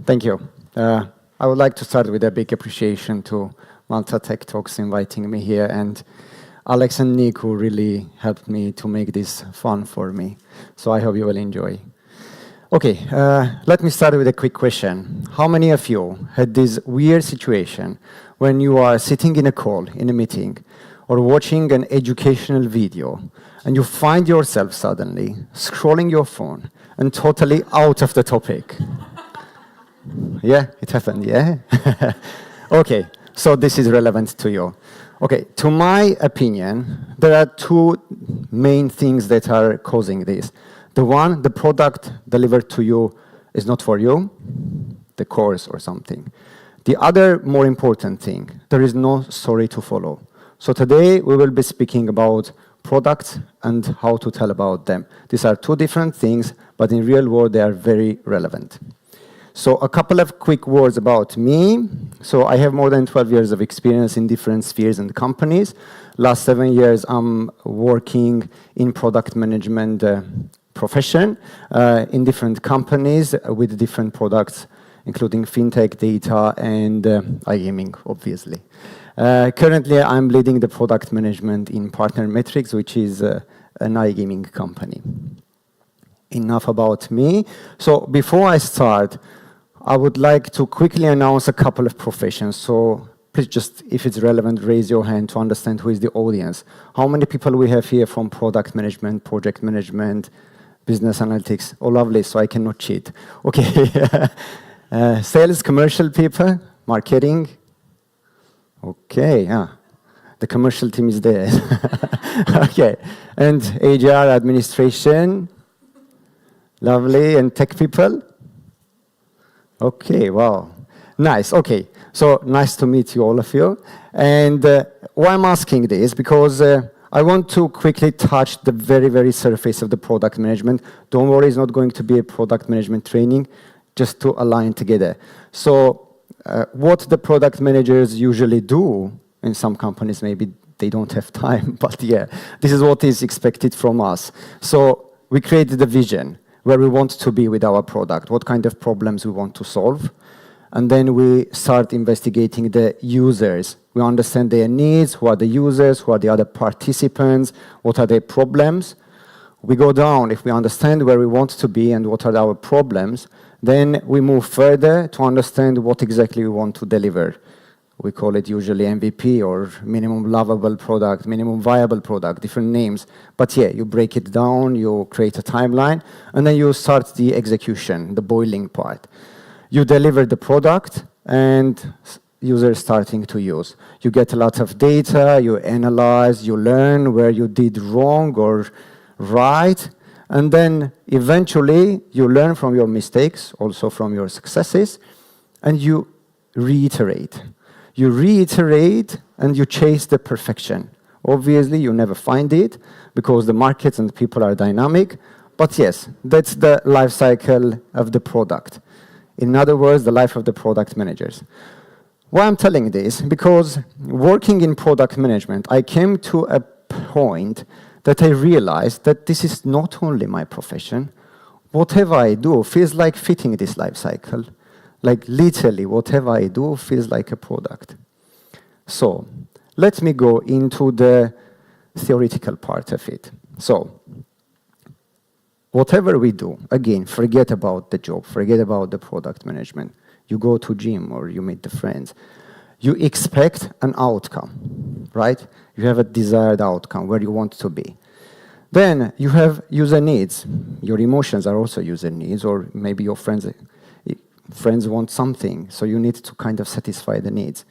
Thank you. I would like to start with a big appreciation to Malta Tech Talks inviting me here, and Alex and Nick, who really helped me to make this fun for me. So I hope you will enjoy. Okay, let me start with a quick question. How many of you had this weird situation when you are sitting in a call, in a meeting, or watching an educational video, and you find yourself suddenly scrolling your phone and totally out of the topic? Yeah, it happened, yeah? Okay, so this is relevant to you. Okay, to my opinion, there are two main things that are causing this. The one, the product delivered to you is not for you, the course or something. The other more important thing, there is no story to follow. So today we will be speaking about products and how to tell about them. These are two different things, but in real world they are very relevant. So a couple of quick words about me. So I have more than 12 years of experience in different spheres and companies. Last 7 years I'm working in product management profession in different companies with different products, including fintech, data, and iGaming, obviously. Currently, I'm leading the product management in Partner Metrics, which is an iGaming company. Enough about me. So before I start, I would like to quickly announce a couple of professions. So please just, if it's relevant, raise your hand to understand who is the audience. How many people we have here from product management, project management, business analytics? Oh, lovely, so I cannot cheat. Okay. Sales, commercial people, marketing. Okay, yeah. The commercial team is there. Okay. And HR, administration. Lovely. And tech people. Okay, wow. Nice, okay. So nice to meet you, all of you. And why I'm asking this, because I want to quickly touch the very, very surface of the product management. Don't worry, it's not going to be a product management training, just to align together. So what the product managers usually do in some companies, maybe they don't have time, but yeah, this is what is expected from us. So we created a vision where we want to be with our product, what kind of problems we want to solve. And then we start investigating the users. We understand their needs, who are the users, who are the other participants, what are their problems. We go down, if we understand where we want to be and what are our problems, then we move further to understand what exactly we want to deliver. We call it usually MVP or minimum lovable product, minimum viable product, different names. But yeah, you break it down, you create a timeline, and then you start the execution, the boiling part. You deliver the product, and users starting to use. You get a lot of data, you analyze, you learn where you did wrong or right, and then eventually you learn from your mistakes, also from your successes, and you reiterate. You reiterate and you chase the perfection. Obviously, you never find it because the markets and people are dynamic, but yes, that's the life cycle of the product. In other words, the life of the product managers. Why I'm telling this? Because working in product management, I came to a point that I realized that this is not only my profession. Whatever I do feels like fitting this life cycle. Like literally, whatever I do feels like a product. So let me go into the theoretical part of it. So whatever we do, again, forget about the job, forget about the product management. You go to gym or you meet the friends. You expect an outcome, right? You have a desired outcome where you want to be. Then you have user needs. Your emotions are also user needs, or maybe your friends want something, so you need to kind of satisfy the needs.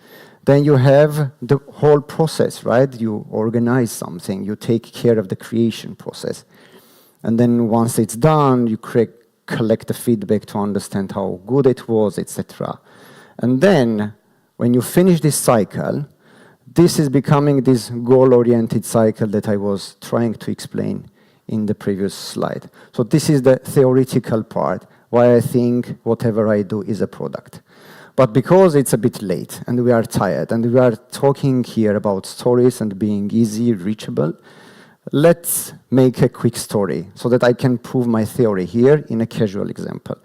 Then you have the whole process, right? You organize something, you take care of the creation process. And then once it's done, you collect the feedback to understand how good it was, etc. And then, when you finish this cycle, this is becoming this goal-oriented cycle that I was trying to explain in the previous slide. So this is the theoretical part, why I think whatever I do is a product. But because it's a bit late, and we are tired, and we are talking here about stories and being easy, reachable, let's make a quick story so that I can prove my theory here in a casual example.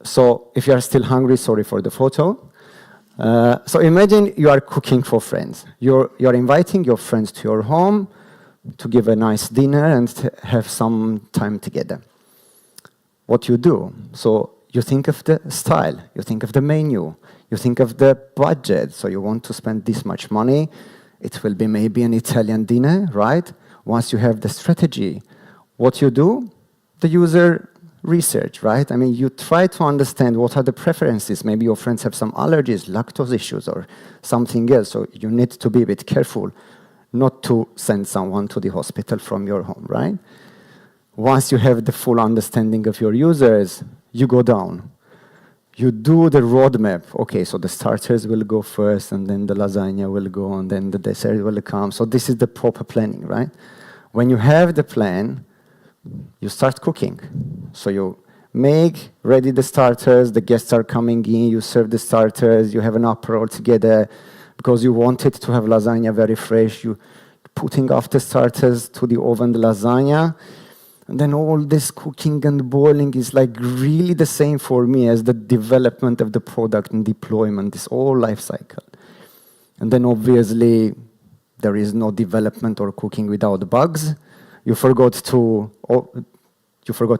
So if you are still hungry, sorry for the photo. So imagine you are cooking for friends. You're inviting your friends to your home to give a nice dinner and have some time together. What you do? So you think of the style, you think of the menu, you think of the budget. So you want to spend this much money. It will be maybe an Italian dinner, right? Once you have the strategy, what you do? The user research, right? I mean, you try to understand what are the preferences. Maybe your friends have some allergies, lactose issues, or something else. So you need to be a bit careful not to send someone to the hospital from your home, right? Once you have the full understanding of your users, you go down. You do the roadmap. Okay, so the starters will go first, and then the lasagna will go, and then the dessert will come. So this is the proper planning, right? When you have the plan, you start cooking. So you make ready the starters, the guests are coming in, you serve the starters, you have an Aperol together, because you wanted to have lasagna very fresh, you putting off the starters to the oven, the lasagna, and then all this cooking and boiling is like really the same for me as the development of the product and deployment, this whole life cycle. And then obviously there is no development or cooking without bugs. You forgot to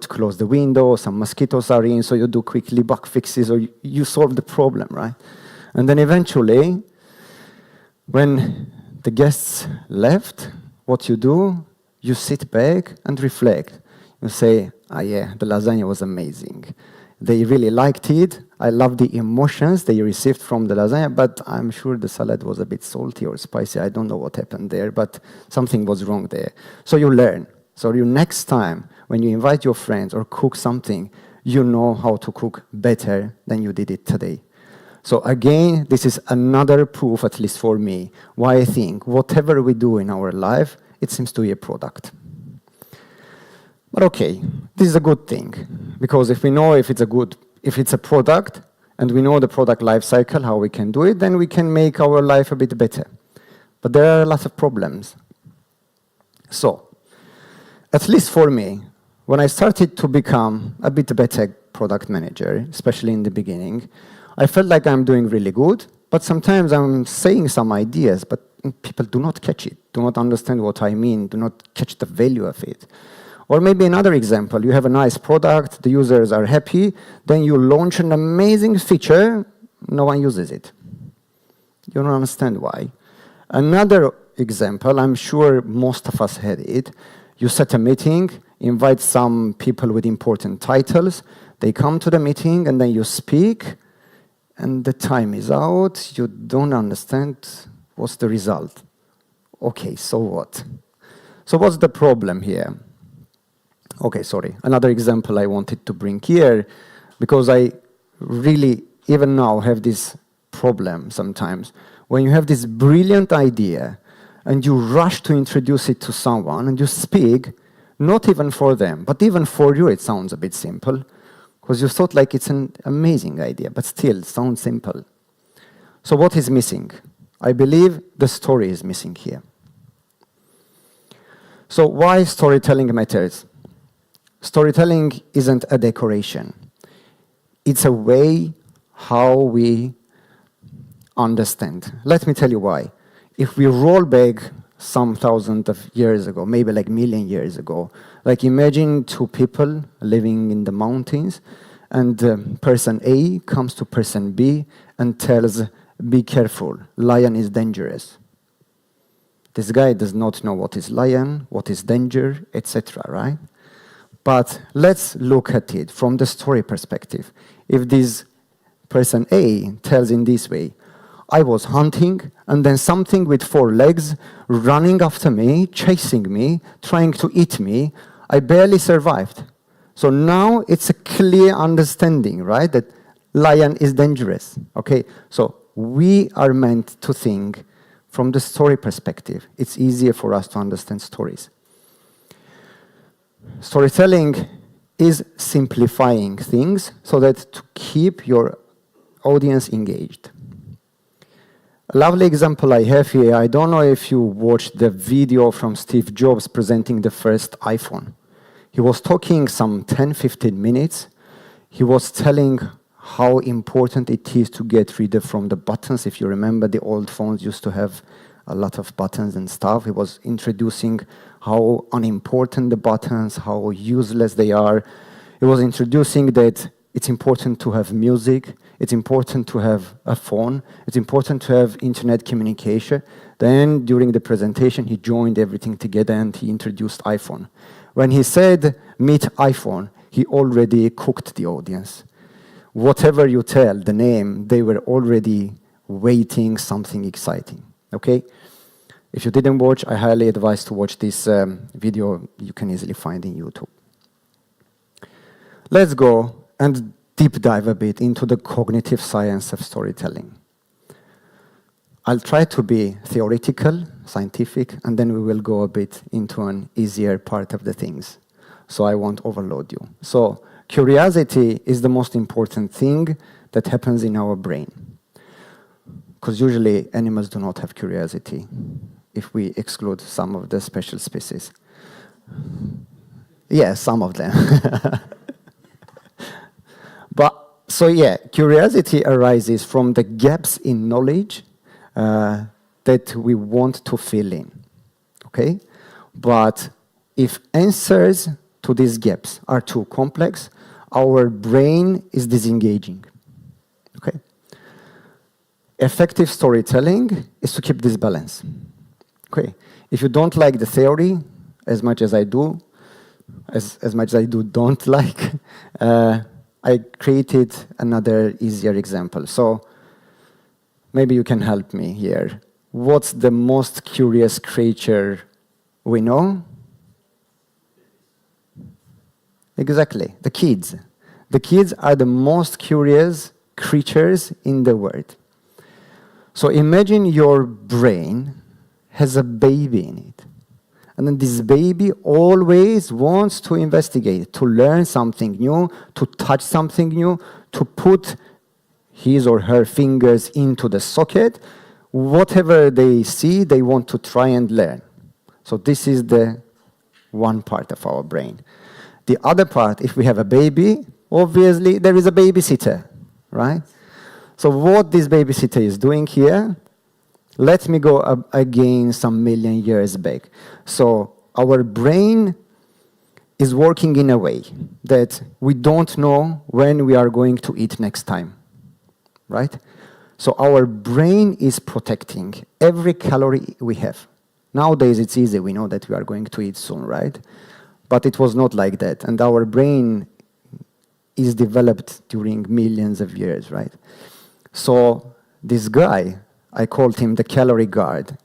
close the window, some mosquitoes are in, so you do quickly bug fixes, or you solve the problem, right? And then eventually, when the guests left, what you do, you sit back and reflect. You say, yeah, the lasagna was amazing. They really liked it. I love the emotions they received from the lasagna, but I'm sure the salad was a bit salty or spicy. I don't know what happened there, but something was wrong there. So you learn. So you next time, when you invite your friends or cook something, you know how to cook better than you did it today. So again, this is another proof, at least for me, why I think whatever we do in our life, it seems to be a product. But okay, this is a good thing, because if we know if it's a product, and we know the product life cycle, how we can do it, then we can make our life a bit better. But there are a lot of problems. So, at least for me, when I started to become a bit better product manager, especially in the beginning, I felt like I'm doing really good, but sometimes I'm saying some ideas, but people do not catch it, do not understand what I mean, do not catch the value of it. Or maybe another example, you have a nice product, the users are happy, then you launch an amazing feature, no one uses it. You don't understand why. Another example, I'm sure most of us had it, you set a meeting, invite some people with important titles, they come to the meeting and then you speak, and the time is out, you don't understand what's the result. Okay, so what? So what's the problem here? Okay, sorry. Another example I wanted to bring here, because I really, even now, have this problem sometimes. When you have this brilliant idea and you rush to introduce it to someone and you speak, not even for them, but even for you, it sounds a bit simple, because you thought like it's an amazing idea, but still, it sounds simple. So what is missing? I believe the story is missing here. So why storytelling matters? Storytelling isn't a decoration. It's a way how we understand. Let me tell you why. If we roll back some thousands of years ago, maybe like million years ago, like imagine two people living in the mountains, and person A comes to person B and tells, be careful, lion is dangerous. This guy does not know what is lion, what is danger, etc., right? But let's look at it from the story perspective. If this person A tells in this way, I was hunting, and then something with 4 legs running after me, chasing me, trying to eat me, I barely survived. So now it's a clear understanding, right, that lion is dangerous, okay? So we are meant to think from the story perspective. It's easier for us to understand stories. Storytelling is simplifying things so that to keep your audience engaged. A lovely example I have here, I don't know if you watched the video from Steve Jobs presenting the first iPhone. He was talking some 10-15 minutes. he was telling how important it is to get rid from the buttons. If you remember, the old phones used to have a lot of buttons and stuff. He was introducing how unimportant the buttons, how useless they are. He was introducing that it's important to have music, it's important to have a phone, it's important to have internet communication. Then during the presentation, he joined everything together and he introduced iPhone. When he said, meet iPhone, he already cooked the audience. Whatever you tell, the name, they were already waiting something exciting, okay? If you didn't watch, I highly advise to watch this video. You can easily find in YouTube. Let's go and deep dive a bit into the cognitive science of storytelling. I'll try to be theoretical, scientific, and then we will go a bit into an easier part of the things, so I won't overload you. So, curiosity is the most important thing that happens in our brain, because usually animals do not have curiosity, if we exclude some of the special species. Yeah, some of them. Curiosity arises from the gaps in knowledge that we want to fill in, okay? But if answers to these gaps are too complex, our brain is disengaging, okay? Effective storytelling is to keep this balance, okay? If you don't like the theory as much as I do, as much as I do don't like, I created another easier example. So maybe you can help me here. What's the most curious creature we know? Exactly, the kids. The kids are the most curious creatures in the world. So imagine your brain has a baby in it. And then this baby always wants to investigate, to learn something new, to touch something new, to put his or her fingers into the socket. Whatever they see, they want to try and learn. So this is the one part of our brain. The other part, if we have a baby, obviously there is a babysitter, right? So what this babysitter is doing here, let me go again some million years back. So our brain is working in a way that we don't know when we are going to eat next time, right? So our brain is protecting every calorie we have. Nowadays it's easy, we know that we are going to eat soon, right? But it was not like that. And our brain is developed during millions of years, right? So this guy, I called him the calorie guard,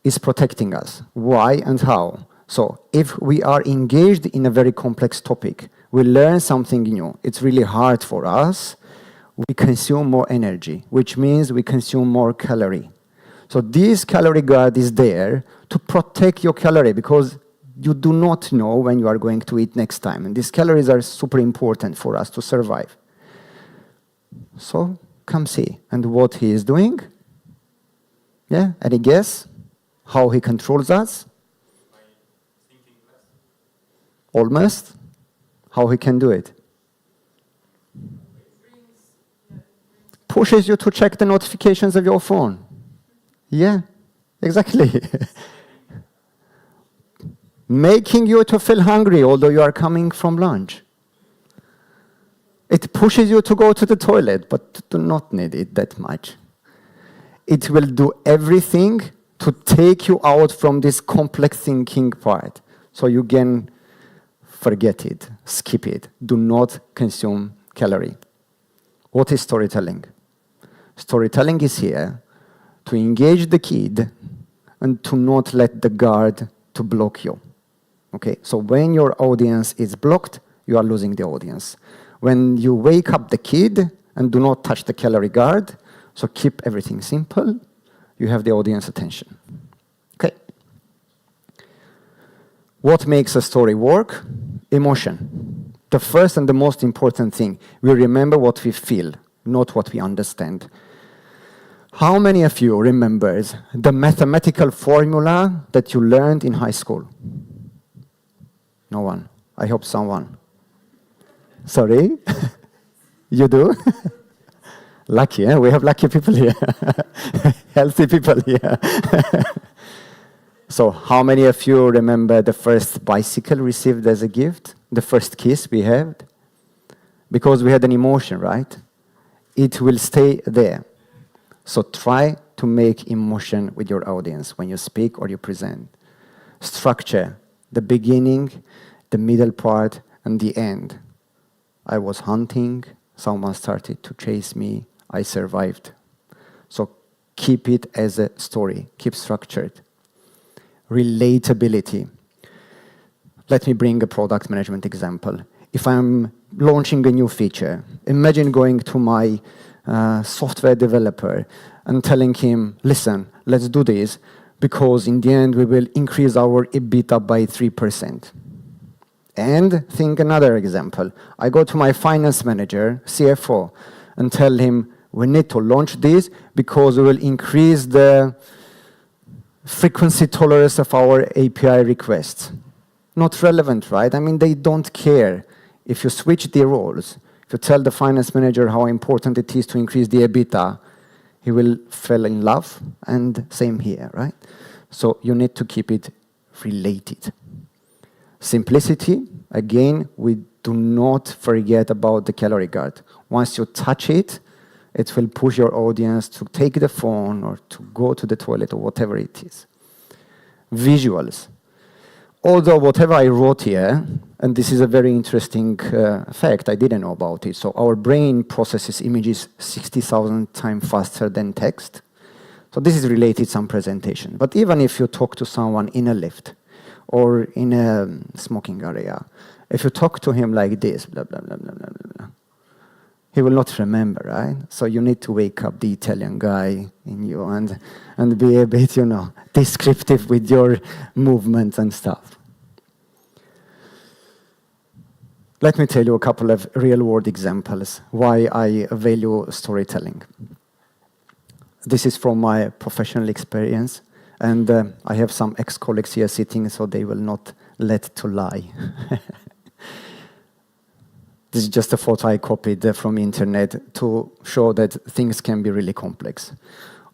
is protecting us. Why and how? So if we are engaged in a very complex topic, we learn something new, it's really hard for us, we consume more energy, which means we consume more calorie. So this calorie guard is there to protect your calorie because you do not know when you are going to eat next time. And these calories are super important for us to survive. So come see. And what he is doing? Yeah, any guess how he controls us? By thinking less. Almost. How he can do it? Pushes you to check the notifications of your phone. Yeah, exactly. Making you to feel hungry although you are coming from lunch. It pushes you to go to the toilet, but do not need it that much. It will do everything to take you out from this complex thinking part. So you can forget it, skip it. Do not consume calorie. What is storytelling? Storytelling is here to engage the kid and to not let the guard to block you. Okay, so when your audience is blocked, you are losing the audience. When you wake up the kid and do not touch the calorie guard, so keep everything simple, you have the audience attention. Okay. What makes a story work? Emotion. The first and the most important thing, we remember what we feel, not what we understand. How many of you remembers the mathematical formula that you learned in high school? No one. I hope someone. Sorry? You do? Lucky, eh? We have lucky people here. Healthy people here. So how many of you remember the first bicycle received as a gift? The first kiss we had? Because we had an emotion, right? It will stay there. So try to make emotion with your audience when you speak or you present. Structure, the beginning, the middle part, and the end. I was hunting, someone started to chase me, I survived. So keep it as a story, keep structured. Relatability. Let me bring a product management example. If I'm launching a new feature, imagine going to my software developer and telling him, listen, let's do this, because in the end we will increase our EBITDA by 3%. And think another example. I go to my finance manager, CFO, and tell him, we need to launch this because we will increase the frequency tolerance of our API requests. Not relevant, right? I mean, they don't care. If you switch the roles, if you tell the finance manager how important it is to increase the EBITDA, he will fall in love, and same here, right? So you need to keep it related. Simplicity, again, we do not forget about the calorie guard. Once you touch it, it will push your audience to take the phone or to go to the toilet or whatever it is. Visuals. Although whatever I wrote here, and this is a very interesting fact, I didn't know about it. So our brain processes images 60,000 times faster than text. So this is related to some presentation. But even if you talk to someone in a lift or in a smoking area, if you talk to him like this, blah, blah, blah, blah, blah, blah, he will not remember, right? So you need to wake up the Italian guy in you and be a bit, descriptive with your movements and stuff. Let me tell you a couple of real-world examples why I value storytelling. This is from my professional experience, and I have some ex-colleagues here sitting, so they will not let to lie. This is just a photo I copied from internet to show that things can be really complex.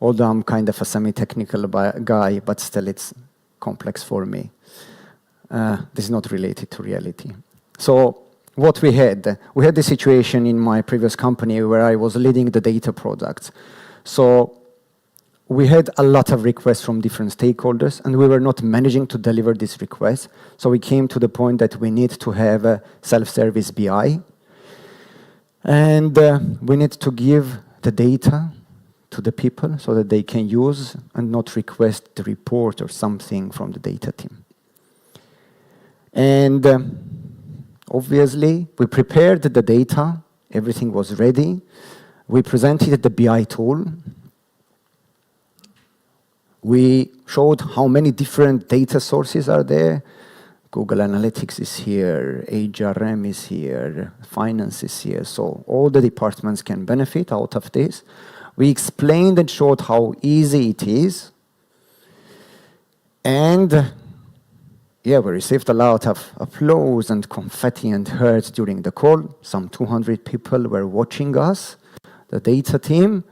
Although I'm kind of a semi-technical guy, but still it's complex for me. This is not related to reality. So what we had the situation in my previous company where I was leading the data products. So we had a lot of requests from different stakeholders, and we were not managing to deliver these requests. So we came to the point that we need to have a self-service BI. And we need to give the data to the people so that they can use and not request the report or something from the data team. And obviously, we prepared the data. Everything was ready. We presented the BI tool. We showed how many different data sources are there. Google Analytics is here, HRM is here, finance is here. So all the departments can benefit out of this. We explained and showed how easy it is. And yeah, we received a lot of applause and confetti and hearts during the call. Some 200 people were watching us, the data team.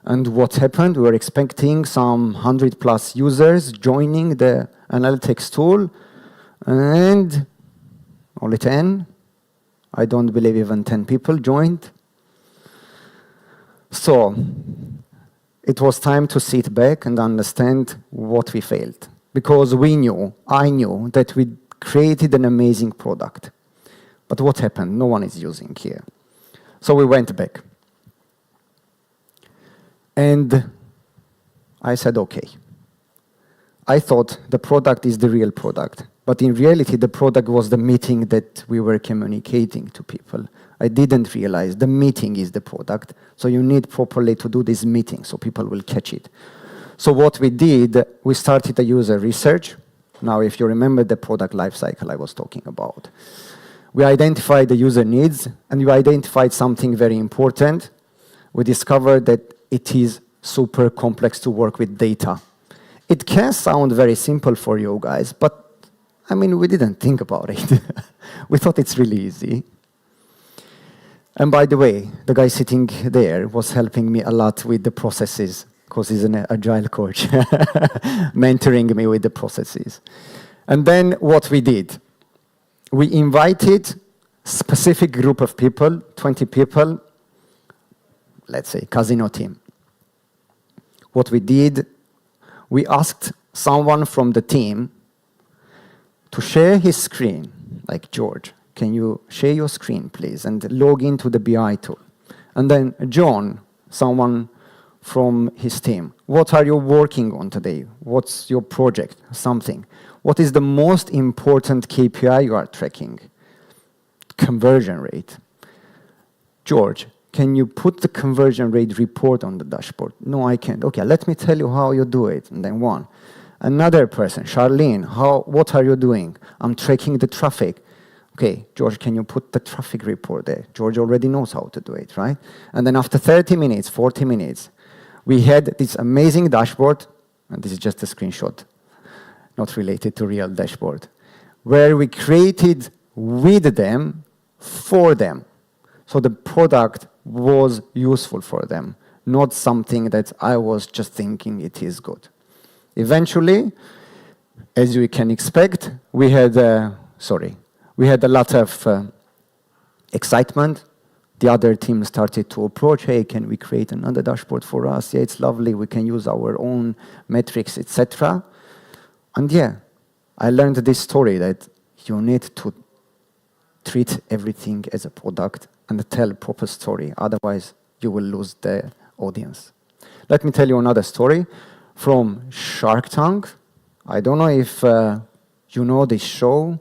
And what happened? We were expecting some 100 plus users joining the analytics tool. And only 10. I don't believe even 10 people joined. So it was time to sit back and understand what we failed. Because I knew that we created an amazing product. But what happened? No one is using here. So we went back. And I said, okay. I thought the product is the real product. But in reality, the product was the meeting that we were communicating to people. I didn't realize the meeting is the product. So you need properly to do this meeting so people will catch it. So what we did, we started a user research. Now, if you remember the product lifecycle I was talking about, we identified the user needs, and we identified something very important. We discovered that it is super complex to work with data. It can sound very simple for you guys, but I mean, we didn't think about it. We thought it's really easy. And by the way, the guy sitting there was helping me a lot with the processes because he's an agile coach, mentoring me with the processes. And then what we did, we invited specific group of people, 20 people, let's say casino team. What we did, we asked someone from the team to share his screen, like George, can you share your screen, please, and log into the BI tool. And then John, someone from his team, what are you working on today? What's your project? Something. What is the most important KPI you are tracking? Conversion rate. George, can you put the conversion rate report on the dashboard? No, I can't. Okay, let me tell you how you do it. And then one. Another person, Charlene, what are you doing? I'm tracking the traffic. Okay, George, can you put the traffic report there? George already knows how to do it, right? And then after 30 minutes, 40 minutes, we had this amazing dashboard, and this is just a screenshot, not related to real dashboard, where we created with them, for them. So the product was useful for them, not something that I was just thinking it is good. Eventually, as you can expect, we had a lot of excitement. The other team started to approach, hey, can we create another dashboard for us? Yeah, it's lovely, we can use our own metrics, etc. And yeah, I learned this story that you need to treat everything as a product and tell a proper story, otherwise you will lose the audience. Let me tell you another story from Shark Tank. I don't know if you know this show.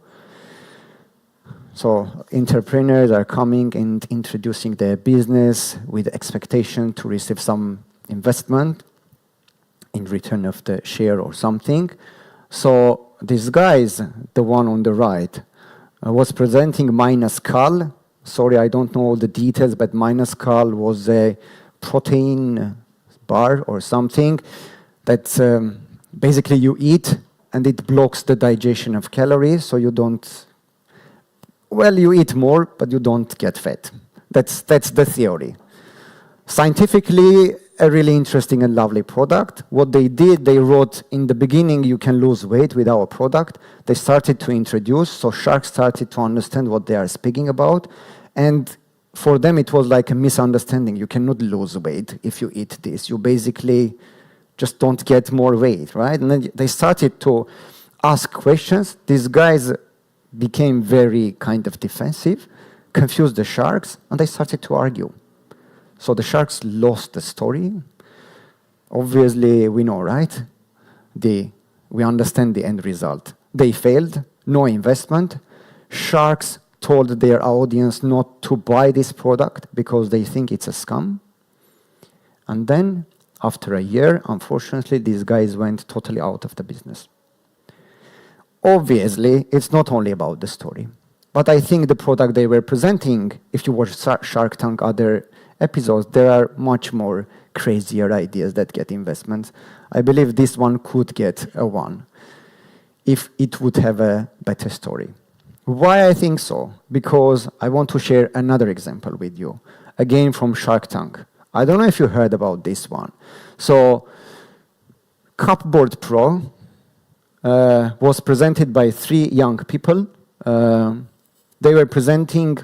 So entrepreneurs are coming and introducing their business with expectation to receive some investment in return of the share or something. So this guy, the one on the right, was presenting Minuscule. Sorry, I don't know all the details, but Minuscule was a protein bar or something that basically you eat and it blocks the digestion of calories, so you don't, well, you eat more, but you don't get fat. That's the theory. Scientifically, a really interesting and lovely product. What they did, they wrote in the beginning, you can lose weight with our product. They started to introduce, so sharks started to understand what they are speaking about. And for them, it was like a misunderstanding. You cannot lose weight if you eat this. You basically just don't get more weight, right? And then they started to ask questions. These guys became very kind of defensive, confused the sharks, and they started to argue. So the sharks lost the story. Obviously, we know, right? We understand the end result. They failed, no investment. Sharks told their audience not to buy this product because they think it's a scam. And then, after a year, unfortunately, these guys went totally out of the business. Obviously, it's not only about the story. But I think the product they were presenting, if you watch Shark Tank other episodes, there are much more crazier ideas that get investments. I believe this one could get a 1 if it would have a better story. Why I think so? Because I want to share another example with you, again from Shark Tank. I don't know if you heard about this one. So, Cupboard Pro was presented by 3 young people. They were presenting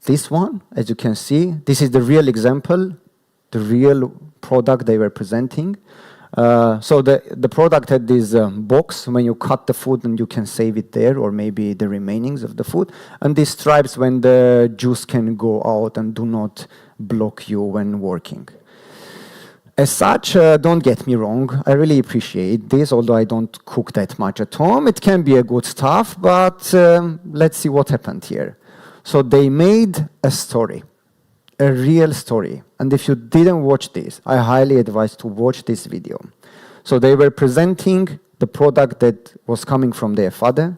this one, as you can see. This is the real example, the real product they were presenting. So the product had this box when you cut the food and you can save it there, or maybe the remainings of the food. And these stripes when the juice can go out and do not block you when working. As such, don't get me wrong, I really appreciate this, although I don't cook that much at home. It can be a good stuff, but let's see what happened here. So they made a story, a real story. And if you didn't watch this, I highly advise to watch this video. So they were presenting the product that was coming from their father.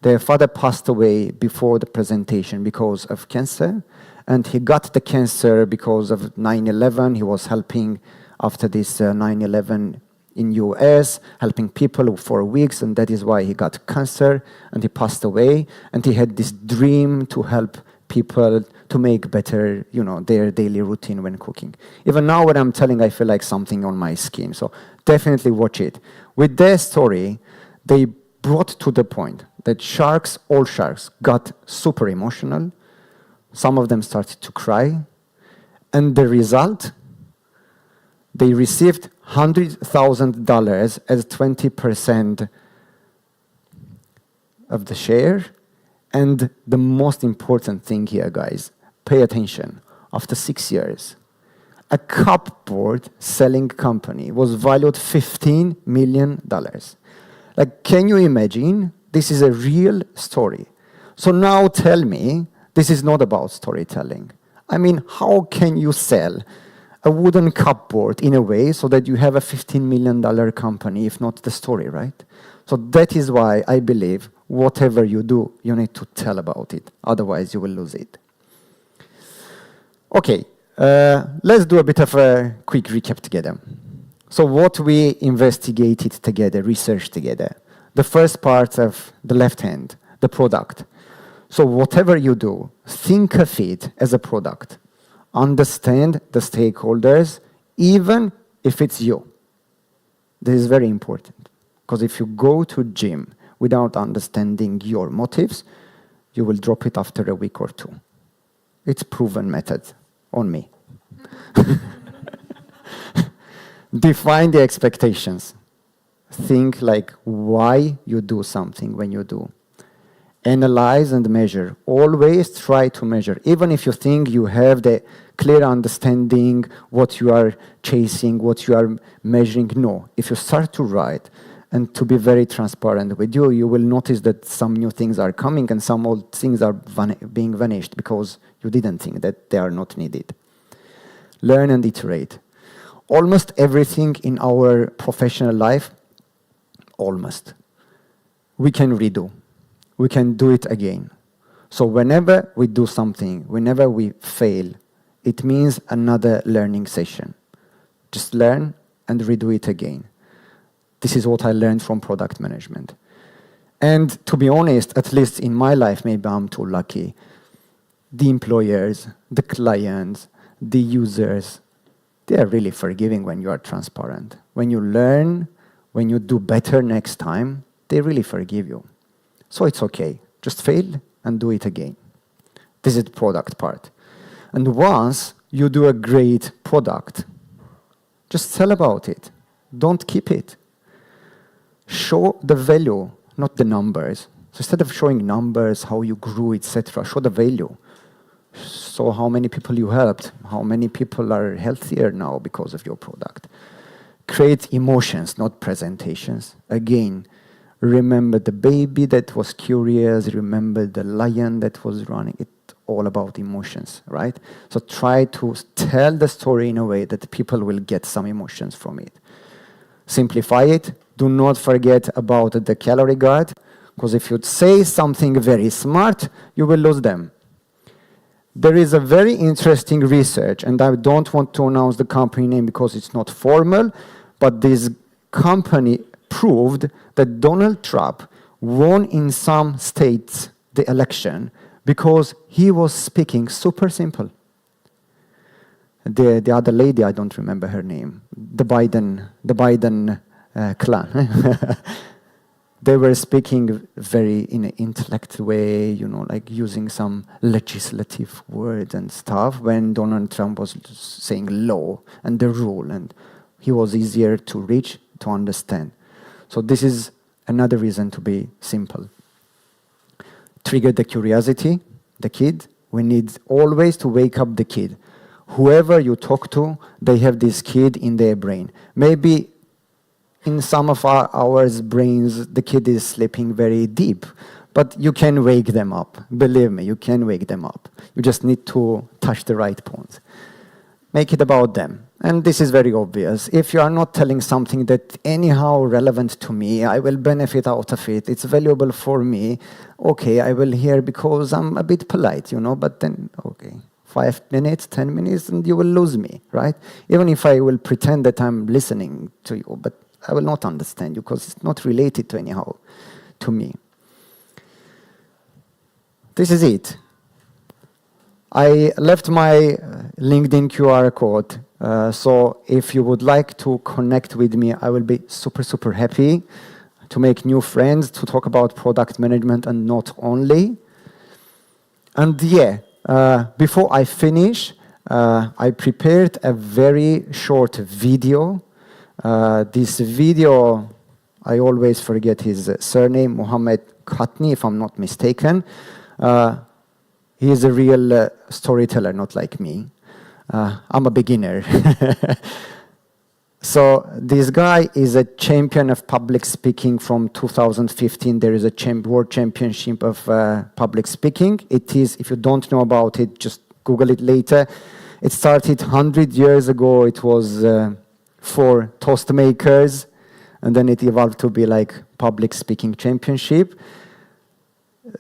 Their father passed away before the presentation because of cancer. And he got the cancer because of 9/11. He was helping after this 9/11 in US, helping people for weeks, and that is why he got cancer, and he passed away. And he had this dream to help people to make better, their daily routine when cooking. Even now when I'm telling, I feel like something on my skin. So definitely watch it. With their story, they brought to the point that all sharks got super emotional. Some of them started to cry. And the result, they received $100,000 as 20% of the share. And the most important thing here, guys, pay attention. After 6 years, a cupboard selling company was valued $15 million. Like, can you imagine? This is a real story. So now tell me, this is not about storytelling. I mean, how can you sell a wooden cupboard in a way so that you have a $15 million company, if not the story, right? So that is why I believe whatever you do, you need to tell about it. Otherwise, you will lose it. Okay, let's do a bit of a quick recap together. So what we investigated together, researched together. The first part of the left hand, the product. So whatever you do, think of it as a product. Understand the stakeholders, even if it's you. This is very important. Because if you go to gym without understanding your motives, you will drop it after a week or two. It's proven method on me. Define the expectations. Think like why you do something when you do. Analyze and measure. Always try to measure. Even if you think you have the clear understanding what you are chasing, what you are measuring, no. If you start to write and to be very transparent with you, you will notice that some new things are coming and some old things are being vanished because you didn't think that they are not needed. Learn and iterate. Almost everything in our professional life, we can redo. We can do it again. So whenever we do something, whenever we fail, it means another learning session. Just learn and redo it again. This is what I learned from product management. And to be honest, at least in my life, maybe I'm too lucky, the employers, the clients, the users, they are really forgiving when you are transparent. When you learn, when you do better next time, they really forgive you. So it's okay. Just fail and do it again. This is the product part. And once you do a great product, just tell about it. Don't keep it. Show the value, not the numbers. So instead of showing numbers, how you grew, etc., show the value. So how many people you helped, how many people are healthier now because of your product. Create emotions, not presentations. Again, remember the baby that was curious, remember the lion that was running. It's all about emotions, right? So try to tell the story in a way that people will get some emotions from it. Simplify it. Do not forget about the calorie guard, because if you say something very smart, you will lose them. There is a very interesting research, and I don't want to announce the company name because it's not formal, but this company proved that Donald Trump won in some states the election because he was speaking super simple. The other lady, I don't remember her name, the Biden clan. They were speaking very in an intellect way, like using some legislative words and stuff, when Donald Trump was saying law and the rule, and he was easier to reach, to understand. So this is another reason to be simple. Trigger the curiosity, the kid. We need always to wake up the kid. Whoever you talk to, they have this kid in their brain. Maybe in some of our brains, the kid is sleeping very deep, but you can wake them up. Believe me, you can wake them up. You just need to touch the right points. Make it about them. And this is very obvious. If you are not telling something that anyhow relevant to me, I will benefit out of it, it's valuable for me, okay, I will hear because I'm a bit polite, but then, okay, 5 minutes, 10 minutes, and you will lose me, right? Even if I will pretend that I'm listening to you, but I will not understand you because it's not related to anyhow to me. This is it. I left my LinkedIn QR code. So if you would like to connect with me, I will be super, super happy to make new friends, to talk about product management and not only. And yeah, before I finish, I prepared a very short video. This video, I always forget his surname, Mohammed Khatni, if I'm not mistaken. He is a real storyteller, not like me. I'm a beginner. So this guy is a champion of public speaking from 2015. There is a world championship of public speaking. It is, if you don't know about it, just Google it later. It started 100 years ago. It was for Toastmakers, and then it evolved to be like public speaking championship.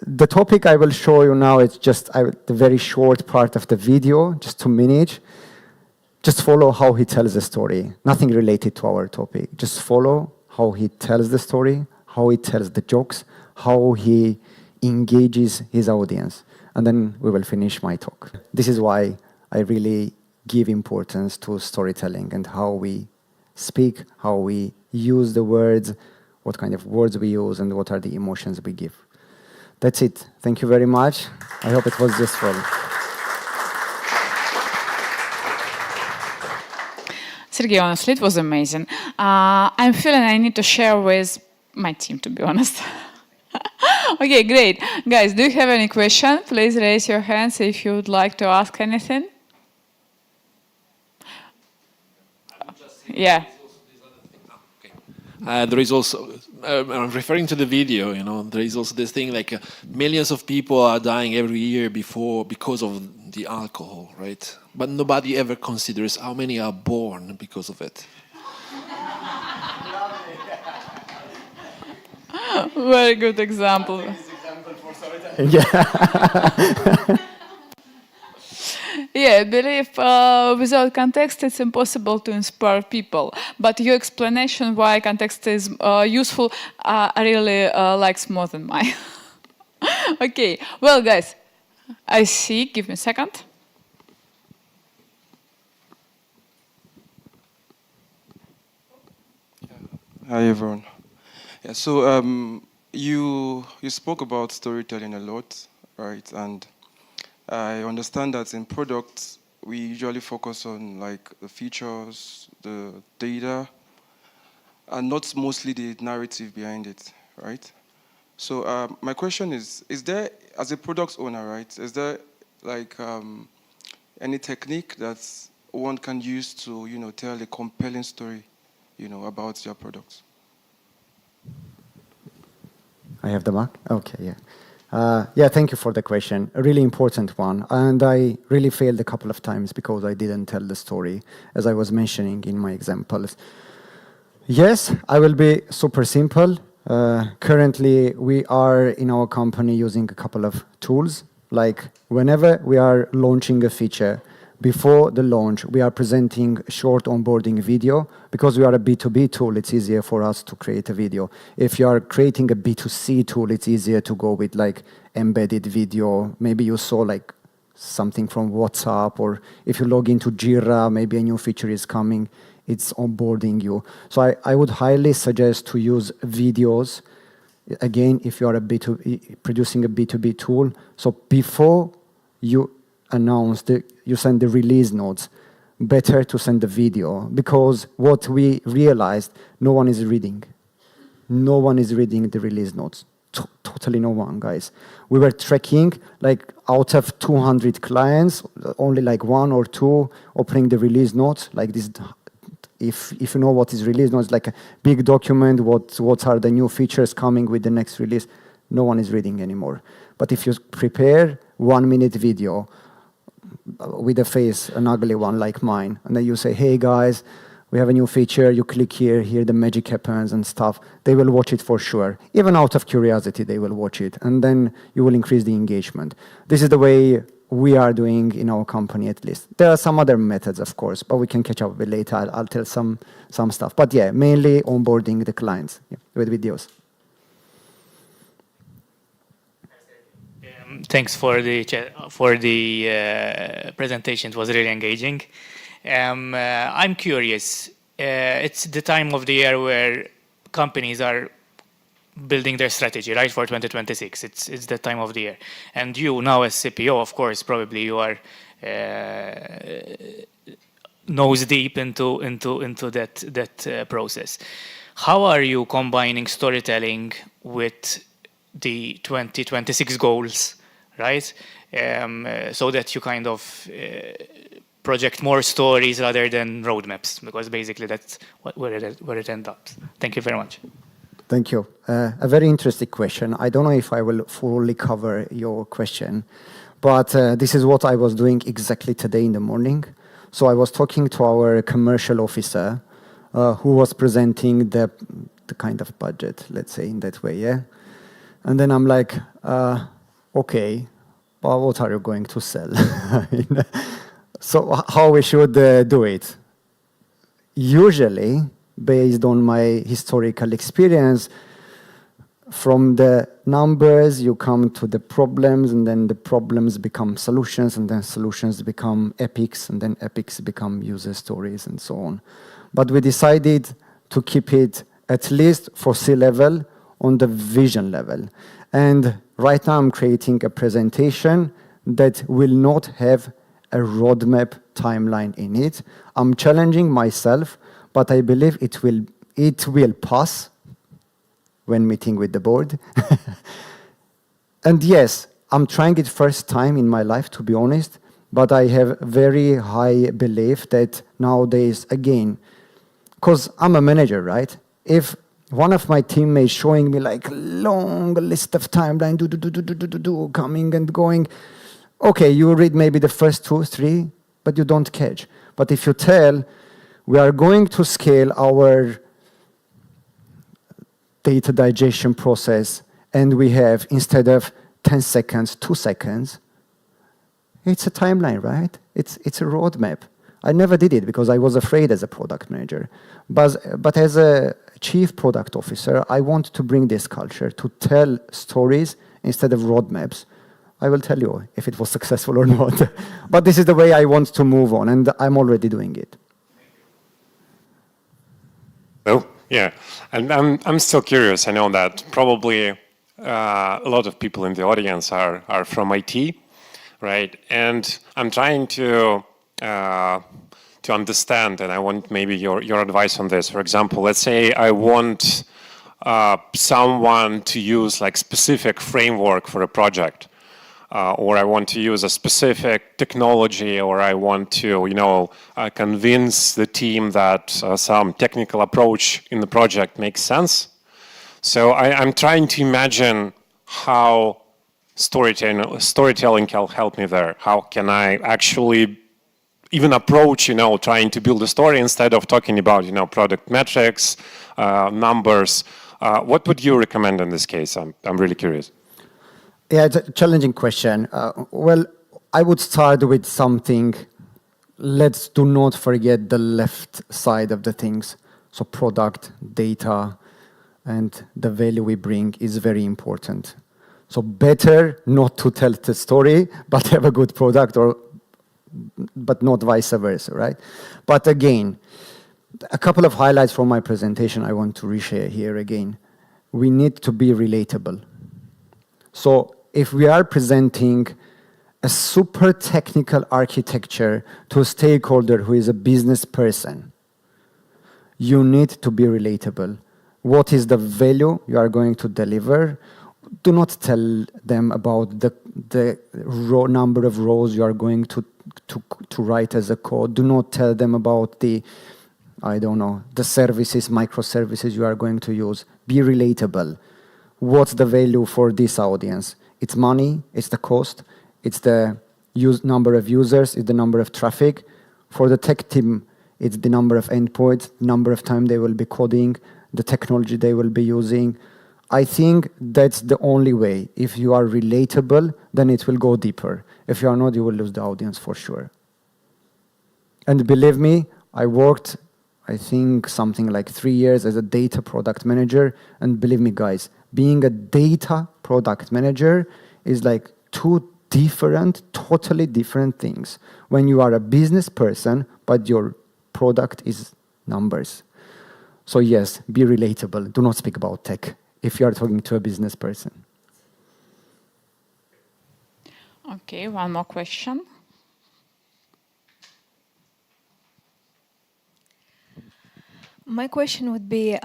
The topic I will show you now is just the very short part of the video, just 2 minutes. Just follow how he tells the story. Nothing related to our topic. Just follow how he tells the story, how he tells the jokes, how he engages his audience. And then we will finish my talk. This is why I really give importance to storytelling and how we speak, how we use the words, what kind of words we use, and what are the emotions we give. That's it. Thank you very much. I hope it was useful. Sergey, honestly, it was amazing. I'm feeling I need to share with my team, to be honest. Okay, great. Guys, do you have any question? Please raise your hands if you would like to ask anything. Yeah. There is also, I'm referring to the video, there is also this thing like millions of people are dying every year because of the alcohol, right? But nobody ever considers how many are born because of it. Very good example. Yeah, I believe without context it's impossible to inspire people. But your explanation why context is useful, I really likes more than mine. Okay, well guys, I see, give me a second. Hi everyone. Yeah, so you spoke about storytelling a lot, right? And I understand that in products we usually focus on like the features, the data, and not mostly the narrative behind it, right? So my question is there, as a product owner, right, is there like any technique that one can use to, tell a compelling story, about your products? I have the mic? Okay, yeah. Yeah, thank you for the question. A really important one. And I really failed a couple of times because I didn't tell the story, as I was mentioning in my examples. Yes, I will be super simple. Currently, we are in our company using a couple of tools. Like whenever we are launching a feature, before the launch, we are presenting short onboarding video. Because we are a B2B tool, it's easier for us to create a video. If you are creating a B2C tool, it's easier to go with like embedded video. Maybe you saw like something from WhatsApp, or if you log into Jira, maybe a new feature is coming, it's onboarding you. So I would highly suggest to use videos. Again, if you are producing a B2B tool, so before you announce you send the release notes, better to send the video, because what we realized, no one is reading. No one is reading the release notes. Totally no one, guys. We were tracking, like out of 200 clients, only like 1 or 2 opening the release notes, like this. If you know what is release notes, like a big document, what are the new features coming with the next release, no one is reading anymore. But if you prepare 1-minute video, with a face, an ugly one like mine, and then you say, hey guys, we have a new feature, you click here the magic happens and stuff, they will watch it for sure. Even out of curiosity, they will watch it, and then you will increase the engagement. This is the way we are doing in our company, at least. There are some other methods, of course, but we can catch up with later. I'll tell some stuff. But yeah, mainly onboarding the clients with videos. Thanks for the presentation. It was really engaging. I'm curious. It's the time of the year where companies are building their strategy, right, for 2026. It's the time of the year, and you now as CPO, of course, probably you are nose deep into that process. How are you combining storytelling with the 2026 goals, right? So that you kind of project more stories rather than roadmaps, because basically that's where it ends up. Thank you very much. Thank you. A very interesting question. I don't know if I will fully cover your question, but this is what I was doing exactly today in the morning. So I was talking to our commercial officer who was presenting the kind of budget, let's say in that way, yeah? And then I'm like, okay, well, what are you going to sell? So how we should do it? Usually, based on my historical experience, from the numbers you come to the problems, and then the problems become solutions, and then solutions become epics, and then epics become user stories, and so on. But we decided to keep it at least for C-level on the vision level. And right now I'm creating a presentation that will not have a roadmap timeline in it. I'm challenging myself, but I believe it will pass when meeting with the board. And yes, I'm trying it first time in my life, to be honest, but I have very high belief that nowadays, again, because I'm a manager, right? If one of my teammates showing me like long list of timeline, coming and going, okay, you read maybe the first 2, 3, but you don't catch. But if you tell, we are going to scale our data digestion process, and we have, instead of 10 seconds, 2 seconds, it's a timeline, right? It's a roadmap. I never did it because I was afraid as a product manager. But as a chief product officer, I want to bring this culture to tell stories instead of roadmaps. I will tell you if it was successful or not. But this is the way I want to move on, and I'm already doing it. Oh, yeah. And I'm still curious. I know that probably a lot of people in the audience are from IT, right? And I'm trying to understand, and I want maybe your advice on this. For example, let's say I want someone to use like specific framework for a project. Or I want to use a specific technology, or I want to, convince the team that some technical approach in the project makes sense. So I'm trying to imagine how storytelling can help me there. How can I actually even approach, trying to build a story instead of talking about, product metrics, numbers. What would you recommend in this case? I'm really curious. Yeah, it's a challenging question. Well, I would start with something. Let's do not forget the left side of the things. So product, data, and the value we bring is very important. So better not to tell the story, but have a good product, but not vice versa, right? But again, a couple of highlights from my presentation I want to reshare here again. We need to be relatable. So if we are presenting a super technical architecture to a stakeholder who is a business person, you need to be relatable. What is the value you are going to deliver? Do not tell them about the number of rows you are going to write as a code. Do not tell them about the services, microservices you are going to use. Be relatable. What's the value for this audience? It's money, it's the cost, it's the number of users, it's the number of traffic. For the tech team, it's the number of endpoints, number of time they will be coding, the technology they will be using. I think that's the only way. If you are relatable, then it will go deeper. If you are not, you will lose the audience for sure. And believe me, I worked, I think, something like 3 years as a data product manager. And believe me, guys, being a data product manager is like two different, totally different things. When you are a business person, but your product is numbers. So yes, be relatable. Do not speak about tech if you are talking to a business person. Okay, one more question. My question would be,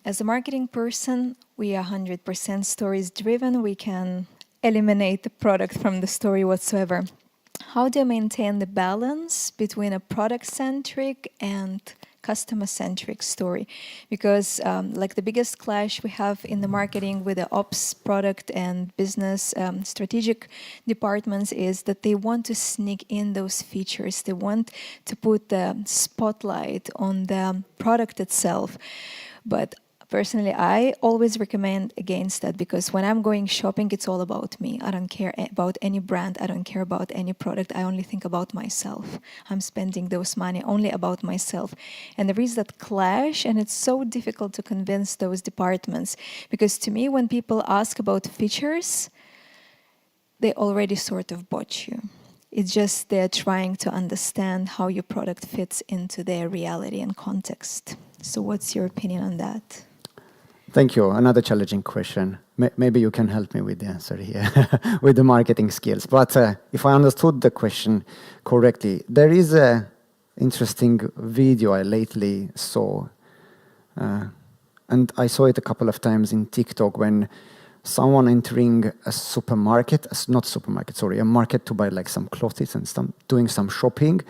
as a marketing person, we are 100% stories driven. We can eliminate the product from the story whatsoever. How do you maintain the balance between a product-centric and customer-centric story? Because like the biggest clash we have in the marketing with the ops, product and business strategic departments is that they want to sneak in those features. They want to put the spotlight on the product itself. But personally, I always recommend against that, because when I'm going shopping, it's all about me. I don't care about any brand. I don't care about any product. I only think about myself. I'm spending those money only about myself. And there is that clash, and it's so difficult to convince those departments. Because to me, when people ask about features, they already sort of bought you. It's just they're trying to understand how your product fits into their reality and context. So what's your opinion on that? Thank you. Another challenging question. Maybe you can help me with the answer here, with the marketing skills. But if I understood the question correctly, there is an interesting video I lately saw. And I saw it a couple of times in TikTok when someone entering a supermarket, a market to buy like some clothes and doing some shopping.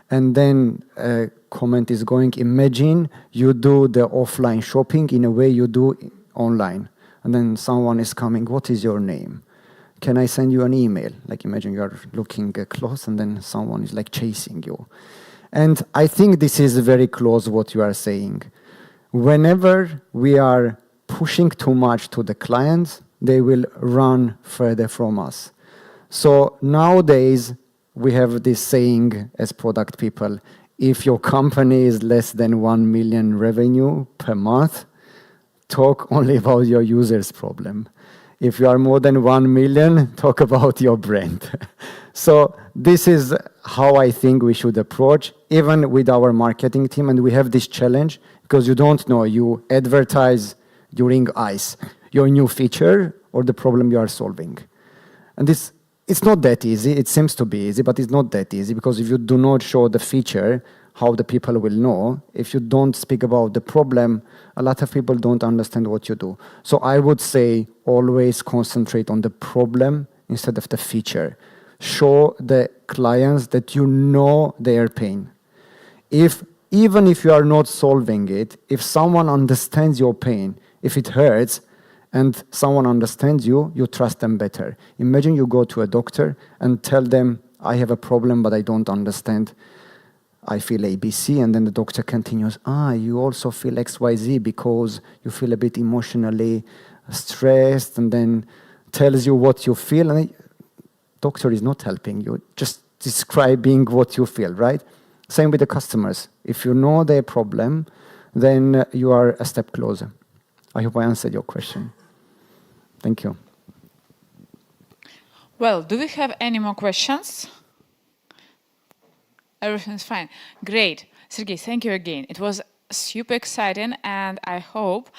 And then a comment is going, imagine you do the offline shopping in a way you do online. And then someone is coming, what is your name? Can I send you an email? Like imagine you're looking at clothes and then someone is like chasing you. And I think this is very close what you are saying. Whenever we are pushing too much to the clients, they will run further from us. So nowadays, we have this saying as product people, if your company is less than 1 million revenue per month, talk only about your users' problem. If you are more than 1 million, talk about your brand. So this is how I think we should approach, even with our marketing team. And we have this challenge because you don't know, you advertise during ICE, your new feature or the problem you are solving. And this, it's not that easy. It seems to be easy, but it's not that easy, because if you do not show the feature, how the people will know? If you don't speak about the problem, a lot of people don't understand what you do. So I would say always concentrate on the problem instead of the feature. Show the clients that you know their pain. Even if you are not solving it, if someone understands your pain, if it hurts, and someone understands you, you trust them better. Imagine you go to a doctor and tell them, I have a problem, but I don't understand. I feel ABC, and then the doctor continues, you also feel XYZ because you feel a bit emotionally stressed, and then tells you what you feel. And the doctor is not helping you, just describing what you feel, right? Same with the customers. If you know their problem, then you are a step closer. I hope I answered your question. Thank you. Well, do we have any more questions? Everything's fine. Great. Sergey, thank you again. It was super exciting, and I hope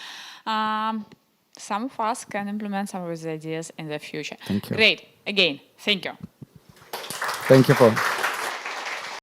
some of us can implement some of these ideas in the future. Thank you. Great. Again, thank you. Thank you for...